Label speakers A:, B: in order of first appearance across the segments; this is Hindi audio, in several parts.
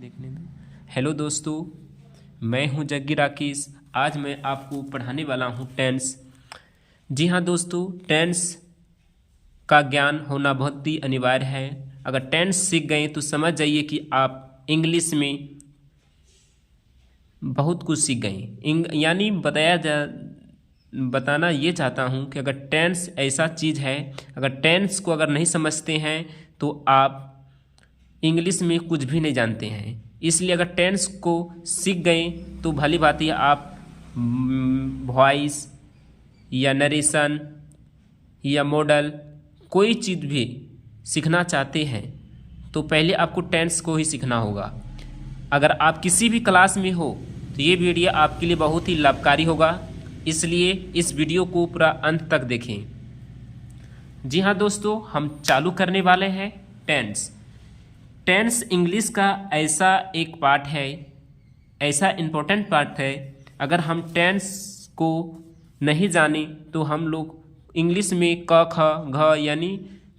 A: देखने दो। हेलो दोस्तों, मैं हूं जग्गी राकेश। आज मैं आपको पढ़ाने वाला हूं टेंस। जी हाँ दोस्तों, टेंस का ज्ञान होना बहुत ही अनिवार्य है। अगर टेंस सीख गए तो समझ जाइए कि आप इंग्लिश में बहुत कुछ सीख गए। यानी बताना ये चाहता हूँ कि अगर टेंस ऐसा चीज़ है, अगर टेंस को अगर नहीं समझते हैं तो आप इंग्लिश में कुछ भी नहीं जानते हैं। इसलिए अगर टेंस को सीख गए तो भली बात ही आप वॉइस या नरेशन या मॉडल कोई चीज़ भी सीखना चाहते हैं तो पहले आपको टेंस को ही सीखना होगा। अगर आप किसी भी क्लास में हो तो ये वीडियो आपके लिए बहुत ही लाभकारी होगा, इसलिए इस वीडियो को पूरा अंत तक देखें। जी हाँ दोस्तों, हम चालू करने वाले हैं टेंस। टेंस इंग्लिश का ऐसा एक पार्ट है, ऐसा इम्पोर्टेंट पार्ट है। अगर हम टेंस को नहीं जाने तो हम लोग इंग्लिश में क ख घ यानी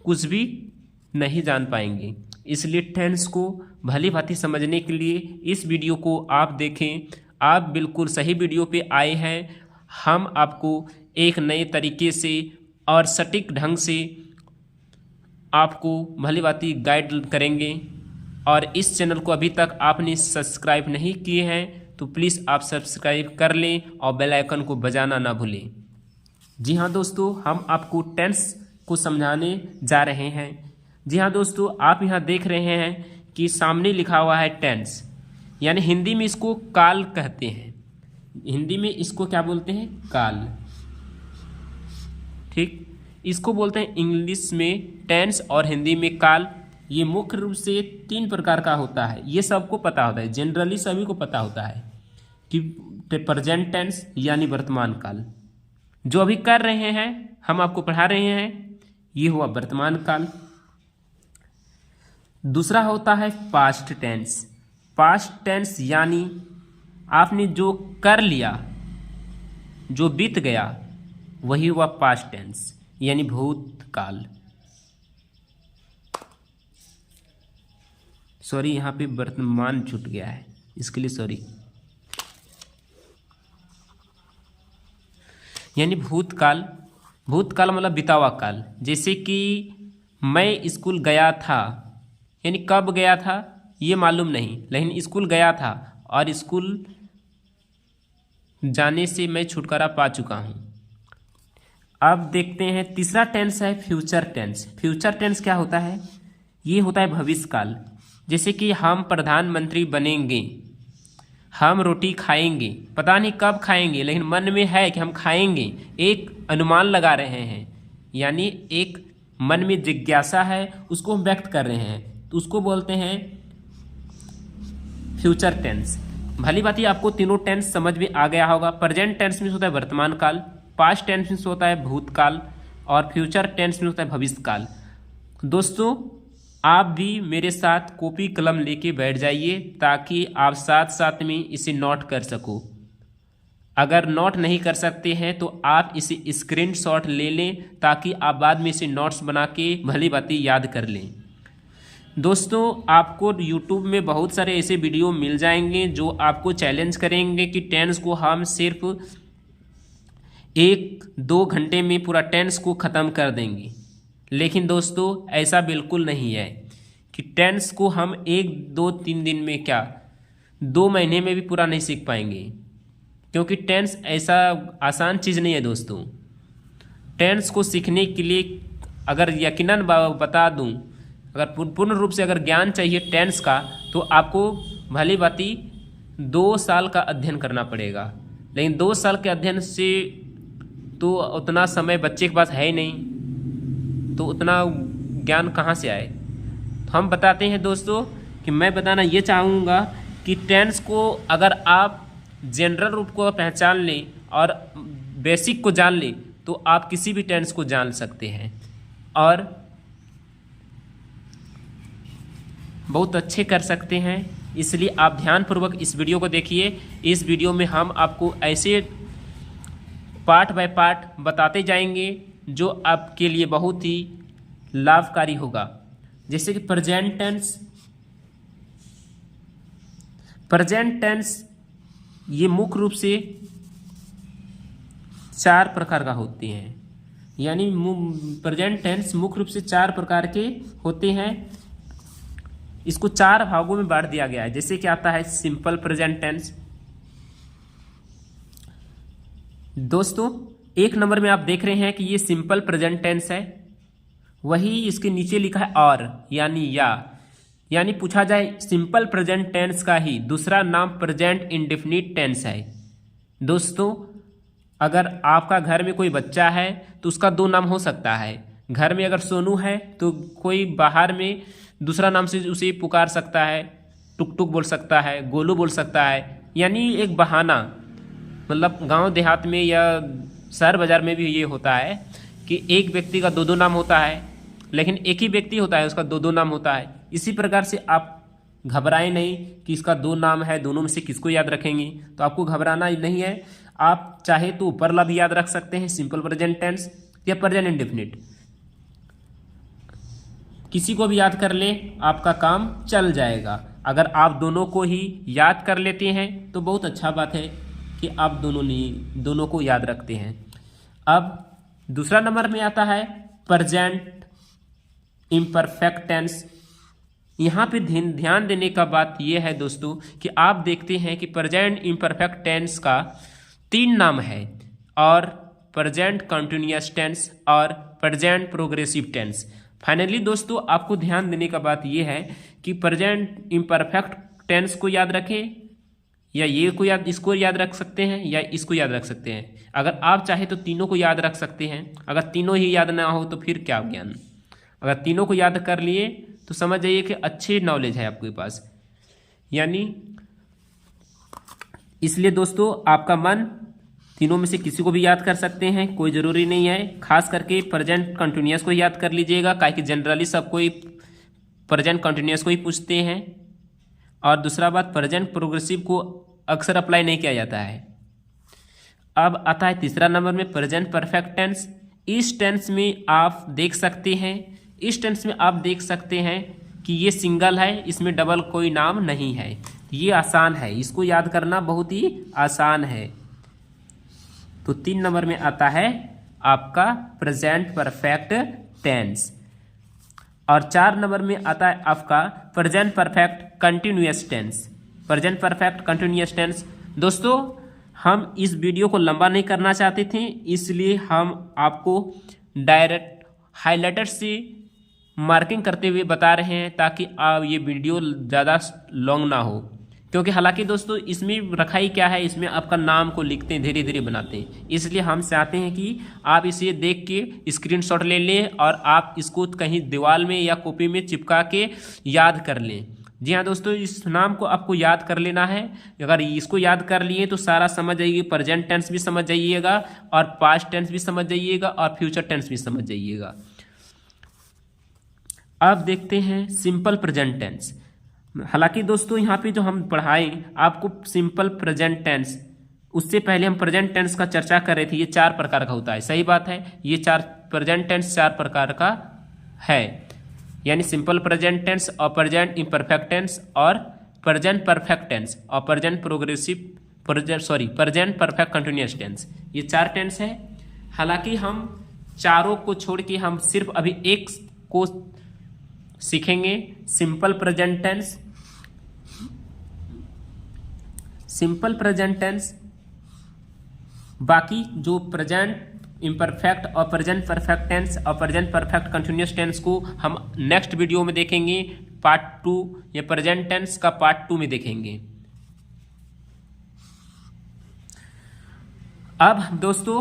A: कुछ भी नहीं जान पाएंगे। इसलिए टेंस को भली भांति समझने के लिए इस वीडियो को आप देखें। आप बिल्कुल सही वीडियो पे आए हैं। हम आपको एक नए तरीके से और सटीक ढंग से आपको भली भांति गाइड करेंगे। और इस चैनल को अभी तक आपने सब्सक्राइब नहीं किए हैं तो प्लीज़ आप सब्सक्राइब कर लें और बेल आइकन को बजाना ना भूलें। जी हाँ दोस्तों, हम आपको टेंस को समझाने जा रहे हैं। जी हाँ दोस्तों, आप यहाँ देख रहे हैं कि सामने लिखा हुआ है टेंस, यानी हिंदी में इसको काल कहते हैं। हिंदी में इसको क्या बोलते हैं? काल। ठीक, इसको बोलते हैं इंग्लिश में टेंस और हिंदी में काल। ये मुख्य रूप से 3 प्रकार का होता है। ये सबको पता होता है, जनरली सभी को पता होता है कि प्रेजेंट टेंस यानी वर्तमान काल, जो अभी कर रहे हैं, हम आपको पढ़ा रहे हैं, ये हुआ वर्तमान काल। दूसरा होता है पास्ट टेंस। पास्ट टेंस यानी आपने जो कर लिया, जो बीत गया, वही हुआ पास्ट टेंस यानी भूतकाल। सॉरी, यहाँ पे वर्तमान छूट गया है, इसके लिए सॉरी। यानी भूतकाल। भूतकाल मतलब बीता हुआ काल। जैसे कि मैं स्कूल गया था, यानी कब गया था ये मालूम नहीं, लेकिन स्कूल गया था और स्कूल जाने से मैं छुटकारा पा चुका हूँ। अब देखते हैं तीसरा टेंस है फ्यूचर टेंस। फ्यूचर टेंस क्या होता है? ये होता है भविष्य काल। जैसे कि हम प्रधानमंत्री बनेंगे, हम रोटी खाएंगे, पता नहीं कब खाएंगे लेकिन मन में है कि हम खाएंगे, एक अनुमान लगा रहे हैं, यानी एक मन में जिज्ञासा है, उसको हम व्यक्त कर रहे हैं, तो उसको बोलते हैं फ्यूचर टेंस। भली बात ही आपको तीनों टेंस समझ में आ गया होगा। प्रेजेंट टेंस में होता है वर्तमान काल, पास्ट टेंस में होता है भूतकाल और फ्यूचर टेंस में होता है भविष्य काल। दोस्तों, आप भी मेरे साथ कॉपी कलम लेके बैठ जाइए ताकि आप साथ साथ में इसे नोट कर सको। अगर नोट नहीं कर सकते हैं तो आप इसे स्क्रीनशॉट ले लें ताकि आप बाद में इसे नोट्स बना के भली बातें याद कर लें। दोस्तों, आपको YouTube में बहुत सारे ऐसे वीडियो मिल जाएंगे जो आपको चैलेंज करेंगे कि टेंस को हम सिर्फ 1-2 घंटे में पूरा टेंस को ख़त्म कर देंगे। लेकिन दोस्तों, ऐसा बिल्कुल नहीं है कि टेंस को हम 1-2-3 दिन में, क्या 2 महीने में भी पूरा नहीं सीख पाएंगे, क्योंकि टेंस ऐसा आसान चीज़ नहीं है दोस्तों। टेंस को सीखने के लिए अगर यकीनन बता दूं, अगर पूर्ण रूप से अगर ज्ञान चाहिए टेंस का तो आपको भली भांति 2 साल का अध्ययन करना पड़ेगा। लेकिन 2 साल के अध्ययन से तो उतना समय बच्चे के पास है ही नहीं, तो उतना ज्ञान कहाँ से आए। तो हम बताते हैं दोस्तों कि मैं बताना ये चाहूँगा कि टेंस को अगर आप जनरल रूप को पहचान लें और बेसिक को जान लें तो आप किसी भी टेंस को जान सकते हैं और बहुत अच्छे कर सकते हैं। इसलिए आप ध्यानपूर्वक इस वीडियो को देखिए। इस वीडियो में हम आपको ऐसे पार्ट बाय पार्ट बताते जाएंगे जो आपके लिए बहुत ही लाभकारी होगा। जैसे कि प्रेजेंट टेंस, प्रेजेंट टेंस ये मुख्य रूप से 4 प्रकार का होते हैं, यानी प्रेजेंट टेंस मुख्य रूप से 4 प्रकार के होते हैं। इसको 4 भागों में बांट दिया गया है। जैसे कि आता है सिंपल प्रेजेंट टेंस। दोस्तों 1 नंबर में आप देख रहे हैं कि ये सिंपल प्रेजेंट टेंस है, वही इसके नीचे लिखा है और यानी या, यानी पूछा जाए सिंपल प्रेजेंट टेंस का ही दूसरा नाम प्रेजेंट इंडेफिनिट टेंस है। दोस्तों अगर आपका घर में कोई बच्चा है तो उसका 2 नाम हो सकता है। घर में अगर सोनू है तो कोई बाहर में दूसरा नाम से उसे पुकार सकता है, टुक टुक बोल सकता है, गोलू बोल सकता है, यानी एक बहाना। मतलब गांव देहात में या शहर बाजार में भी ये होता है कि एक व्यक्ति का 2 नाम होता है, लेकिन एक ही व्यक्ति होता है उसका 2 नाम होता है। इसी प्रकार से आप घबराएं नहीं कि इसका 2 नाम है, दोनों में से किसको याद रखेंगे, तो आपको घबराना नहीं है। आप चाहे तो ऊपरला भी याद रख सकते हैं, सिंपल प्रेजेंट टेंस या प्रेजेंट इंडेफिनिट, किसी को भी याद कर ले आपका काम चल जाएगा। अगर आप दोनों को ही याद कर लेते हैं तो बहुत अच्छा बात है कि आप दोनों को याद रखते हैं। अब दूसरा नंबर में आता है प्रेजेंट इम्परफेक्ट टेंस। यहाँ पे ध्यान देने का बात यह है दोस्तों कि आप देखते हैं कि प्रेजेंट इम्परफेक्ट टेंस का 3 नाम है, और प्रेजेंट कंटिन्यूअस टेंस और प्रेजेंट प्रोग्रेसिव टेंस। फाइनली दोस्तों आपको ध्यान देने का बात यह है कि प्रेजेंट इम्परफेक्ट टेंस को याद रखें, या इसको याद रख सकते हैं या इसको याद रख सकते हैं। अगर आप चाहे तो तीनों को याद रख सकते हैं। अगर तीनों ही याद ना हो तो फिर क्या ज्ञान। अगर तीनों को याद कर लिए तो समझ जाइए कि अच्छी नॉलेज है आपके पास। यानी इसलिए दोस्तों आपका मन तीनों में से किसी को भी याद कर सकते हैं, कोई ज़रूरी नहीं है। खास करके प्रेजेंट कंटिन्यूअस को याद कर लीजिएगा, काहे कि जनरली सब कोई प्रेजेंट कंटिन्यूअस को ही पूछते हैं। और दूसरा बात, प्रेजेंट प्रोग्रेसिव को अक्सर अप्लाई नहीं किया जाता है। अब आता है तीसरा नंबर में प्रेजेंट परफेक्ट टेंस। इस टेंस में आप देख सकते हैं कि ये सिंगल है, इसमें डबल कोई नाम नहीं है। ये आसान है, इसको याद करना बहुत ही आसान है। तो 3 नंबर में आता है आपका प्रेजेंट परफेक्ट टेंस, और 4 नंबर में आता है आपका present perfect continuous tense. Present perfect continuous tense दोस्तों हम इस वीडियो को लंबा नहीं करना चाहते थे, इसलिए हम आपको डायरेक्ट हाइलाइटर से मार्किंग करते हुए बता रहे हैं, ताकि आप ये वीडियो ज़्यादा लॉन्ग ना हो। क्योंकि हालांकि दोस्तों इसमें रखा ही क्या है, इसमें आपका नाम को लिखते हैं, धीरे धीरे बनाते हैं। इसलिए हम चाहते हैं कि आप इसे देख के स्क्रीनशॉट ले लें और आप इसको कहीं दीवार में या कॉपी में चिपका के याद कर लें। जी हाँ दोस्तों, इस नाम को आपको याद कर लेना है। अगर इसको याद कर लिए तो सारा समझ जाइए, प्रेजेंट टेंस भी समझ जाइएगा और पास्ट टेंस भी समझ जाइएगा और फ्यूचर टेंस भी समझ जाइएगा। अब देखते हैं सिंपल प्रेजेंट टेंस। हालांकि दोस्तों यहाँ पे जो हम पढ़ाएं आपको सिंपल प्रेजेंट टेंस, उससे पहले हम प्रेजेंट टेंस का चर्चा कर रहे थे। ये 4 प्रकार का होता है, सही बात है। ये 4 प्रेजेंट टेंस 4 प्रकार का है, यानी सिंपल प्रेजेंट टेंस और प्रेजेंट इम्परफेक्ट टेंस और प्रेजेंट परफेक्ट टेंस और present present perfect continuous tense. ये 4 टेंस है। हालांकि हम चारों को छोड़ के हम सिर्फ अभी एक को सीखेंगे, simple present tense. Simple present tense, बाकी जो प्रेजेंट इम्परफेक्ट और प्रेजेंट परफेक्ट टेंस और प्रेजेंट परफेक्ट कंटिन्यूअस टेंस को हम नेक्स्ट वीडियो में देखेंगे, पार्ट 2 या प्रेजेंट टेंस का पार्ट 2 में देखेंगे। अब दोस्तों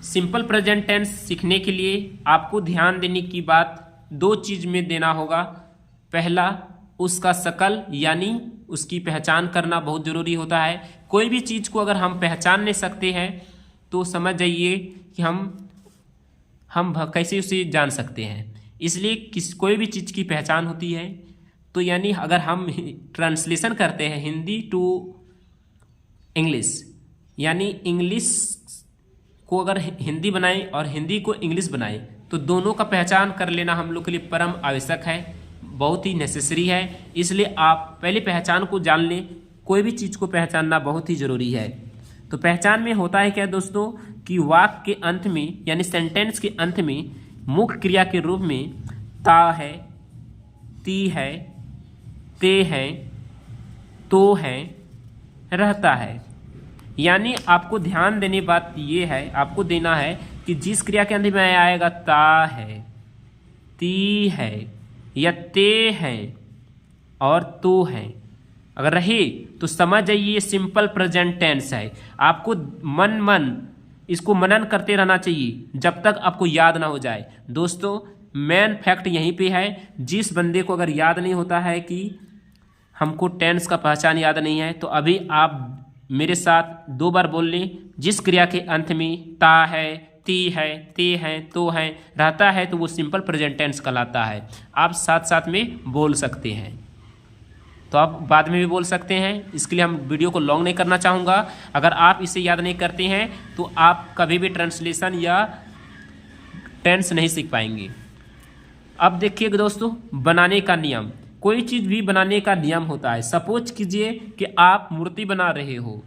A: सिंपल प्रेजेंट टेंस सीखने के लिए आपको ध्यान देने की बात 2 चीज में देना होगा। पहला, उसका शकल यानी उसकी पहचान करना बहुत जरूरी होता है। कोई भी चीज को अगर हम पहचान नहीं सकते हैं तो समझ जाइए कि हम कैसे उसे जान सकते हैं। इसलिए कोई भी चीज की पहचान होती है, तो यानी अगर हम ट्रांसलेशन करते हैं हिंदी टू इंग्लिश, यानी इंग्लिश को अगर हिंदी बनाएं और हिंदी को इंग्लिश बनाएं, तो दोनों का पहचान कर लेना हम लोग के लिए परम आवश्यक है, बहुत ही नेसेसरी है। इसलिए आप पहले पहचान को जान लें, कोई भी चीज़ को पहचानना बहुत ही ज़रूरी है। तो पहचान में होता है क्या दोस्तों कि वाक्य के अंत में यानी सेंटेंस के अंत में मुख्य क्रिया के रूप में ता है, ती है, ते है, तो है, रहता है। यानी आपको ध्यान देने बात ये है, आपको देना है कि जिस क्रिया के अंत में आएगा ता है, ती है या ते है और तो है, अगर रहे तो समझ जाइए ये सिंपल प्रेजेंट टेंस है। आपको मन इसको मनन करते रहना चाहिए जब तक आपको याद ना हो जाए। दोस्तों मेन फैक्ट यहीं पे है, जिस बंदे को अगर याद नहीं होता है कि हमको टेंस का पहचान याद नहीं है, तो अभी आप मेरे साथ 2 बार बोल लें, जिस क्रिया के अंत में ता है, ती है, ते है, तो है, रहता है, तो वो सिंपल प्रेजेंट टेंस कहलाता है। आप साथ साथ में बोल सकते हैं, तो आप बाद में भी बोल सकते हैं। इसके लिए हम वीडियो को लॉन्ग नहीं करना चाहूँगा। अगर आप इसे याद नहीं करते हैं तो आप कभी भी ट्रांसलेशन या टेंस नहीं सीख पाएंगे। अब देखिए दोस्तों, बनाने का नियम। कोई चीज़ भी बनाने का नियम होता है। सपोज कीजिए कि आप मूर्ति बना रहे हो,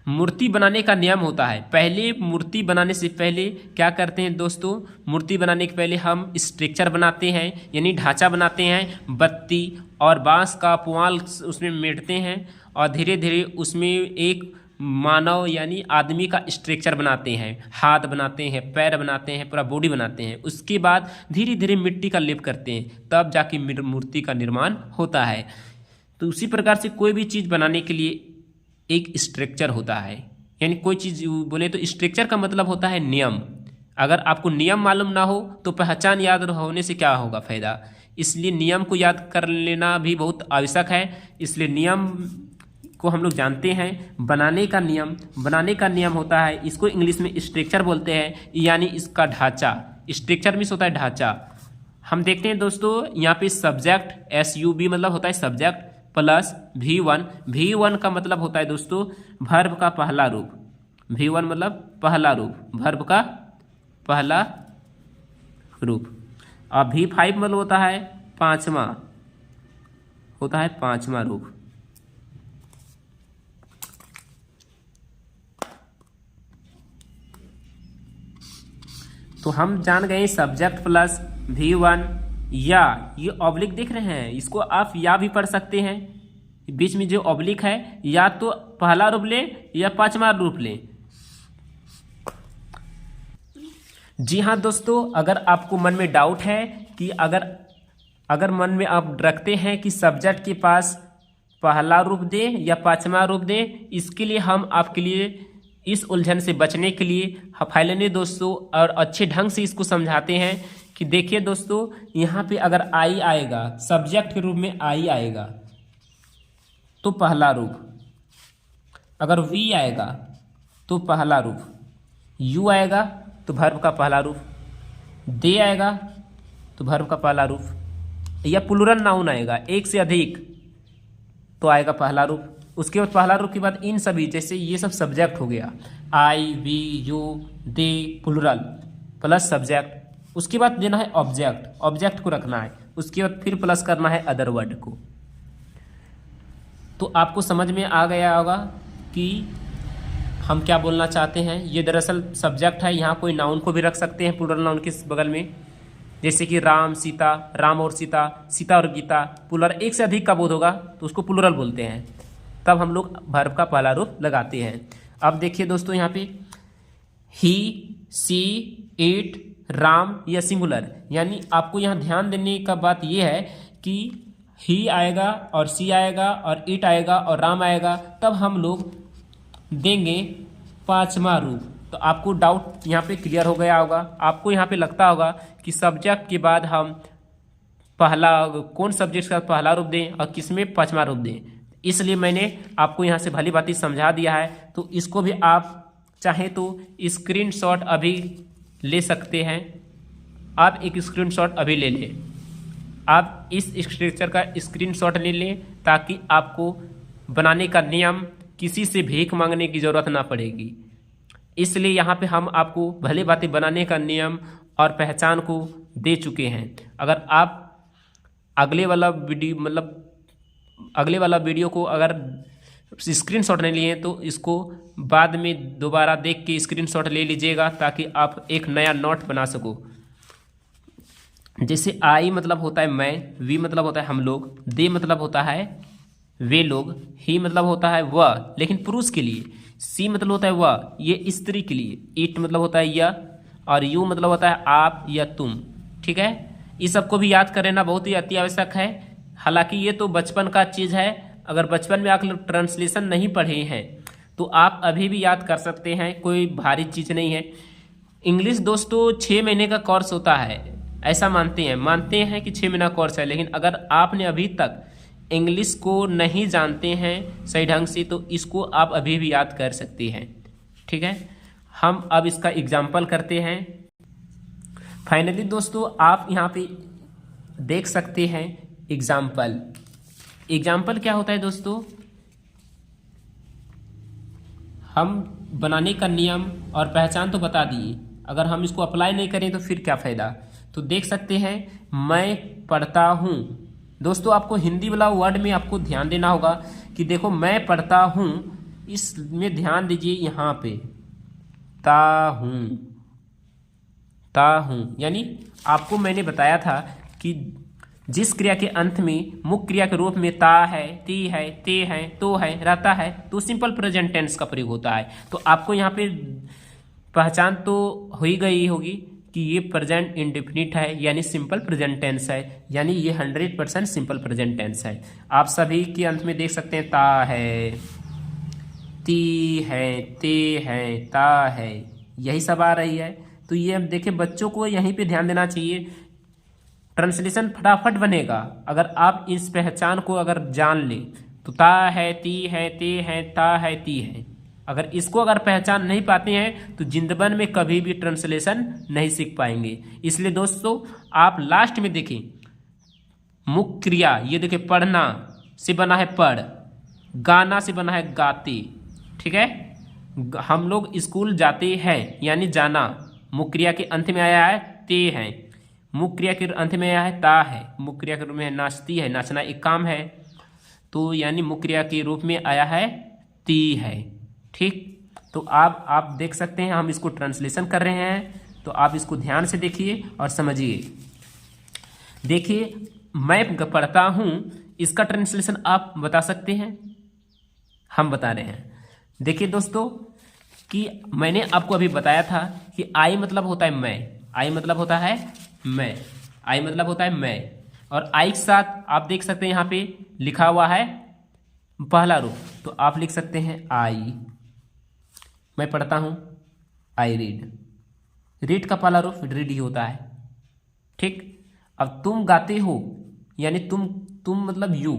A: मूर्ति बनाने का नियम होता है। पहले मूर्ति बनाने से पहले क्या करते हैं दोस्तों, मूर्ति बनाने के पहले हम स्ट्रक्चर बनाते हैं यानी ढांचा बनाते हैं, बत्ती और बांस का पुआल उसमें मेढ़ते हैं और धीरे धीरे उसमें एक मानव यानी आदमी का स्ट्रक्चर बनाते हैं, हाथ बनाते हैं, पैर बनाते हैं, पूरा बॉडी बनाते हैं। उसके बाद धीरे धीरे मिट्टी का लेप करते हैं, तब जाके मूर्ति का निर्माण होता है। तो उसी प्रकार से कोई भी चीज़ बनाने के लिए एक स्ट्रक्चर होता है, यानी कोई चीज़ बोले तो स्ट्रक्चर का मतलब होता है नियम। अगर आपको नियम मालूम ना हो तो पहचान याद होने से क्या होगा फ़ायदा। इसलिए नियम को याद कर लेना भी बहुत आवश्यक है। इसलिए नियम को हम लोग जानते हैं। बनाने का नियम होता है, इसको इंग्लिश में स्ट्रक्चर बोलते हैं, यानी इसका ढांचा। स्ट्रक्चर मीन्स होता है ढांचा। हम देखते हैं दोस्तों यहाँ पे सब्जेक्ट SUB मतलब होता है सब्जेक्ट प्लस V1 का मतलब होता है दोस्तों वर्ब का पहला रूप। V1 मतलब पहला रूप, वर्ब का पहला रूप। और V5 मतलब होता है पांचवा रूप। तो हम जान गए सब्जेक्ट प्लस V1 या ये ऑब्लिक देख रहे हैं, इसको आप या भी पढ़ सकते हैं। बीच में जो ऑब्लिक है या तो पहला रूप ले या पांचवा रूप ले। जी हाँ दोस्तों, अगर आपको मन में डाउट है कि अगर मन में आप रखते हैं कि सब्जेक्ट के पास पहला रूप दे या पांचवा रूप दे, इसके लिए हम आपके लिए इस उलझन से बचने के लिए फाइनली दोस्तों और अच्छे ढंग से इसको समझाते हैं कि देखिए दोस्तों, यहाँ पे अगर आई आएगा सब्जेक्ट के रूप में, आई आएगा तो पहला रूप, अगर वी आएगा तो पहला रूप, यू आएगा तो वर्ब का पहला रूप, दे आएगा तो वर्ब का पहला रूप, या प्लूरल नाउन आएगा एक से अधिक तो आएगा पहला रूप। उसके बाद पहला रूप के बाद इन सभी, जैसे ये सब सब्जेक्ट हो गया, I, we, you, they, plural plus subject. उसके बाद देना है ऑब्जेक्ट को रखना है। उसके बाद फिर प्लस करना है अदर वर्ड को। तो आपको समझ में आ गया होगा कि हम क्या बोलना चाहते हैं। ये दरअसल सब्जेक्ट है, यहाँ कोई नाउन को भी रख सकते हैं प्लूरल नाउन के बगल में, जैसे कि राम, सीता, राम और सीता, सीता और गीता। प्लूरल एक से अधिक का बोध होगा तो उसको प्लूरल बोलते हैं, तब हम लोग वर्ब का पहला रूप लगाते हैं। अब देखिए दोस्तों, यहाँ पे ही, सी, इट, राम या सिंगुलर, यानी आपको यहाँ ध्यान देने का बात यह है कि ही आएगा और सी आएगा और इट आएगा और राम आएगा, तब हम लोग देंगे पांचवा रूप। तो आपको डाउट यहाँ पे क्लियर हो गया होगा। आपको यहाँ पे लगता होगा कि सब्जेक्ट के बाद हम कौन सब्जेक्ट का पहला रूप दें और किसमें पांचवा रूप दें, इसलिए मैंने आपको यहाँ से भली भांति समझा दिया है। तो इसको भी आप चाहें तो स्क्रीनशॉट अभी ले सकते हैं। आप एक स्क्रीनशॉट अभी ले लें, आप इस स्ट्रक्चर का स्क्रीनशॉट ले लें ताकि आपको बनाने का नियम किसी से भीख मांगने की ज़रूरत ना पड़ेगी। इसलिए यहाँ पे हम आपको भली भांति बनाने का नियम और पहचान को दे चुके हैं। अगर आप अगले वाला वीडियो मतलब अगले वाला वीडियो को अगर स्क्रीनशॉट नहीं लिए तो इसको बाद में दोबारा देख के स्क्रीनशॉट ले लीजिएगा, ताकि आप एक नया नोट बना सको। जैसे आई मतलब होता है मैं, वी मतलब होता है हम लोग, दे मतलब होता है वे लोग, ही मतलब होता है वह लेकिन पुरुष के लिए, सी मतलब होता है वह ये स्त्री के लिए, इट मतलब होता है यह, और यू मतलब होता है आप या तुम। ठीक है, इस सबको भी याद करना बहुत ही अति आवश्यक है। हालांकि ये तो बचपन का चीज़ है, अगर बचपन में आप लोग ट्रांसलेशन नहीं पढ़े हैं तो आप अभी भी याद कर सकते हैं, कोई भारी चीज़ नहीं है। इंग्लिश दोस्तों 6 महीने का कोर्स होता है, ऐसा मानते हैं कि 6 महीना कोर्स है, लेकिन अगर आपने अभी तक इंग्लिश को नहीं जानते हैं सही ढंग से तो इसको आप अभी भी याद कर सकते हैं। ठीक है, हम अब इसका एग्जाम्पल करते हैं। फाइनली दोस्तों आप यहाँ पे देख सकते हैं एग्जाम्पल। एग्जाम्पल क्या होता है दोस्तों, हम बनाने का नियम और पहचान तो बता दिए, अगर हम इसको अप्लाई नहीं करें तो फिर क्या फ़ायदा। तो देख सकते हैं मैं पढ़ता हूँ। दोस्तों आपको हिंदी वाला वर्ड में आपको ध्यान देना होगा कि देखो मैं पढ़ता हूँ, इसमें ध्यान दीजिए यहाँ पे ता हूँ, यानी आपको मैंने बताया था कि जिस क्रिया के अंत में मुख्य क्रिया के रूप में ता है, ती है, ते है, तो है, रहता है तो सिंपल प्रेजेंट टेंस का प्रयोग होता है। तो आपको यहाँ पे पहचान तो हो ही गई होगी कि ये प्रेजेंट इंडेफिनिट है, यानी सिंपल प्रेजेंट टेंस है, यानी ये 100% सिंपल प्रेजेंट टेंस है। आप सभी के अंत में देख सकते हैं ता है, ती है, ते है, ता है, यही सब आ रही है। तो ये अब देखिए बच्चों को यहीं पे ध्यान देना चाहिए, ट्रांसलेशन फटाफट बनेगा अगर आप इस पहचान को अगर जान लें। तो ता है, ती है, ते है, ता है, ती है, अगर इसको अगर पहचान नहीं पाते हैं तो जिंदगी में कभी भी ट्रांसलेशन नहीं सीख पाएंगे। इसलिए दोस्तों आप लास्ट में देखें मुख्य क्रिया, ये देखिए पढ़ना से बना है पढ़, गाना से बना है गाते। ठीक है, हम लोग स्कूल जाते हैं यानी जाना, मुख्य क्रिया के अंत में आया है ते है, मुख्य क्रिया के अंत में आया है ता है, मुख्य क्रिया के रूप में नाचती है, नाचना एक काम है, तो यानी मुख्य क्रिया के रूप में आया है ती है। ठीक, तो आप देख सकते हैं हम इसको ट्रांसलेशन कर रहे हैं, तो आप इसको ध्यान से देखिए और समझिए। देखिए मैं पढ़ता हूँ, इसका ट्रांसलेशन आप बता सकते हैं, हम बता रहे हैं। देखिए दोस्तों कि मैंने आपको अभी बताया था कि आई मतलब होता है मैं, आई मतलब होता है मैं, आई मतलब होता है मैं, और आई के साथ आप देख सकते हैं यहाँ पे लिखा हुआ है पहला रूप, तो आप लिख सकते हैं आई। मैं पढ़ता हूँ आई रीड, रीड का पहला रूप रीड ही होता है। ठीक, अब तुम गाते हो यानी तुम मतलब यू,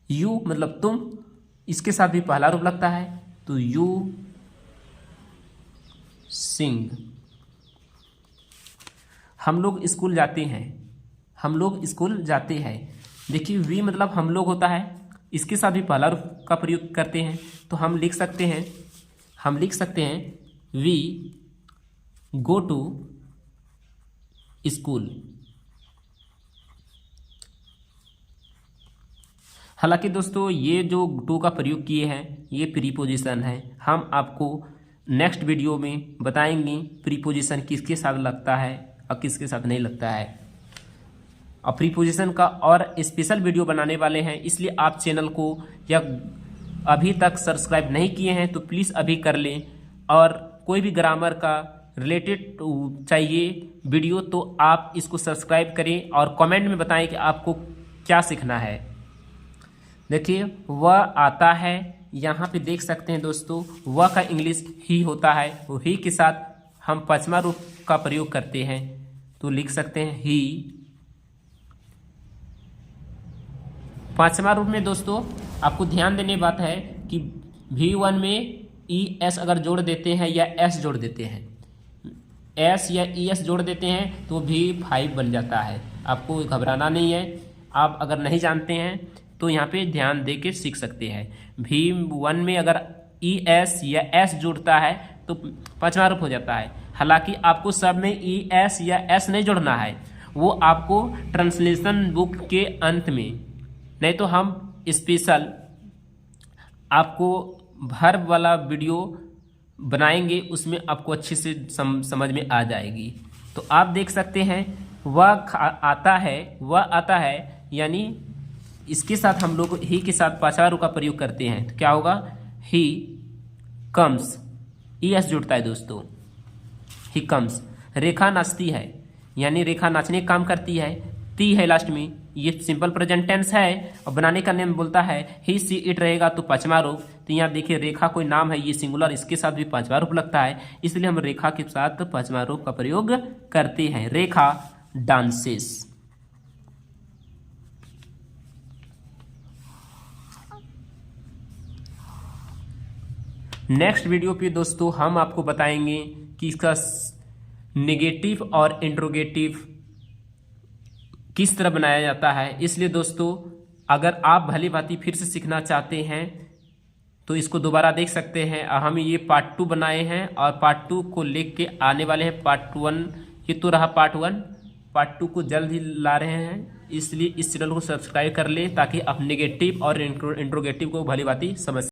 A: यू मतलब तुम, इसके साथ भी पहला रूप लगता है तो यू सिंग। हम लोग स्कूल जाते हैं, हम लोग स्कूल जाते हैं, देखिए वी मतलब हम लोग होता है, इसके साथ भी पहला रूप का प्रयोग करते हैं, तो हम लिख सकते हैं वी गो टू स्कूल। हालांकि दोस्तों ये जो टू का प्रयोग किए हैं ये प्रीपोजिशन है, हम आपको नेक्स्ट वीडियो में बताएंगे प्रीपोजिशन किसके साथ लगता है और किसके साथ नहीं लगता है, और प्रीपोजिशन का और स्पेशल वीडियो बनाने वाले हैं। इसलिए आप चैनल को या अभी तक सब्सक्राइब नहीं किए हैं तो प्लीज़ अभी कर लें, और कोई भी ग्रामर का रिलेटेड चाहिए वीडियो तो आप इसको सब्सक्राइब करें और कमेंट में बताएं कि आपको क्या सीखना है। देखिए वह आता है, यहाँ पे देख सकते हैं दोस्तों वह का इंग्लिश ही होता है, वो ही के साथ हम पांचवा रूप का प्रयोग करते हैं, तो लिख सकते हैं ही। पांचवा रूप में दोस्तों आपको ध्यान देने बात है कि V1 में ES अगर जोड़ देते हैं या S जोड़ देते हैं, S या ES जोड़ देते हैं तो V5 बन जाता है, आपको घबराना नहीं है। आप अगर नहीं जानते हैं तो यहाँ पे ध्यान दे के सीख सकते हैं। V1 में अगर ES या S जुड़ता है तो पांचवा रूप हो जाता है। हालांकि आपको सब में ES या S नहीं जोड़ना है, वो आपको ट्रांसलेशन बुक के अंत में नहीं तो हम स्पेशल आपको वर्ब वाला वीडियो बनाएंगे, उसमें आपको अच्छे से समझ में आ जाएगी। तो आप देख सकते हैं वह आता है, यानी इसके साथ हम लोग ही के साथ पांचवा रूप का प्रयोग करते हैं। तो क्या होगा, ही कम्स, ES जुड़ता है दोस्तों, ही कम्स। रेखा नाचती है, यानी रेखा नाचने का काम करती है, ती है लास्ट में, ये सिंपल प्रेजेंट टेंस है। और बनाने का नेम बोलता है ही सी इट रहेगा तो पांचवा रूप। तो यहाँ देखिए रेखा कोई नाम है, ये सिंगुलर, इसके साथ भी पांचवा रूप लगता है, इसलिए हम रेखा के साथ पांचवा रूप का प्रयोग करते हैं। रेखा डांसेस। नेक्स्ट वीडियो पे दोस्तों हम आपको बताएंगे कि इसका नेगेटिव और इंट्रोगेटिव किस तरह बनाया जाता है। इसलिए दोस्तों अगर आप भली भांति फिर से सीखना चाहते हैं तो इसको दोबारा देख सकते हैं। हम ये पार्ट 2 बनाए हैं और पार्ट 2 को लेके के आने वाले हैं पार्ट 1। ये तो रहा पार्ट 1, पार्ट 2 को जल्द ही ला रहे हैं, इसलिए इस चैनल को सब्सक्राइब कर ले ताकि आप नेगेटिव और इंट्रोगेटिव को भली भांति समझ